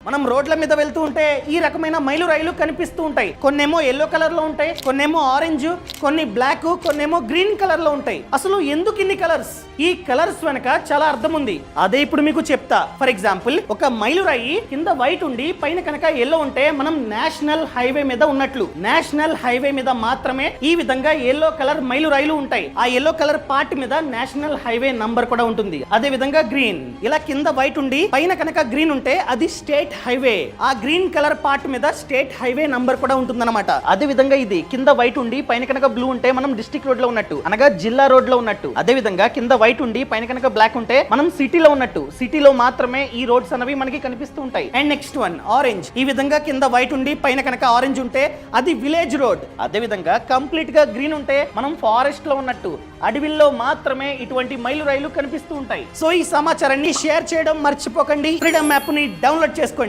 మనం రోడ్ల మీద వెళ్తూ ఉంటే ఈ రకమైన మైలు రైలు కనిపిస్తూ ఉంటాయి. కొన్నేమో ఎల్లో కలర్ లో ఉంటాయి, కొన్నేమో ఆరెంజ్, కొన్ని బ్లాక్, కొన్నేమో గ్రీన్ కలర్ లో ఉంటాయి. అసలు ఎందుకు ఇన్ని కలర్స్? ఈ కలర్స్ వెనక చాలా అర్థం ఉంది. అదే ఇప్పుడు మీకు చెప్తా. ఫర్ ఎగ్జాంపుల్, ఒక మైలు రాయి కింద వైట్ ఉండి పైన కనుక ఎల్లో ఉంటే మనం నేషనల్ హైవే మీద ఉన్నట్లు. నేషనల్ హైవే మీద మాత్రమే ఈ విధంగా ఎల్లో కలర్ మైలు రైలు ఉంటాయి. ఆ ఎల్లో కలర్ పార్ట్ మీద నేషనల్ హైవే నంబర్ కూడా ఉంటుంది. అదే విధంగా గ్రీన్, ఇలా కింద వైట్ ఉండి పైన కనుక గ్రీన్ ఉంటే అది స్టేట్ హైవే. ఆ గ్రీన్ కలర్ పార్ట్ మీద స్టేట్ హైవే నంబర్ కూడా ఉంటుందన్నమాట. అదే విధంగా ఇది కింద వైట్ ఉండి పైన కనుక బ్లూ ఉంటే మనం డిస్ట్రిక్ట్ రోడ్ లో ఉన్నట్టు, అనగా జిల్లా రోడ్ లో ఉన్నట్టు. అదే విధంగా కింద వైట్ ఉండి పైన కనుక బ్లాక్ ఉంటే మనం సిటీలో ఉన్నట్టు. సిటీలో మాత్రమే ఈ రోడ్స్ అనేవి మనకి కనిపిస్తూ ఉంటాయి. And next one orange. ఈ విధంగా కింద వైట్ ఉండి పైన కనుక ఆరెంజ్ ఉంటే అది విలేజ్ రోడ్. అదే విధంగా కంప్లీట్ గా గ్రీన్ ఉంటే మనం ఫారెస్ట్ లో ఉన్నట్టు. అడవిల్లో మాత్రమే ఇటువంటి మైలు రైలు కనిపిస్తూ ఉంటాయి. సో ఈ సమాచారాన్ని షేర్ చేయడం మర్చిపోకండి. ఫ్రీడమ్ యాప్ ని డౌన్లోడ్ చేసుకోండి.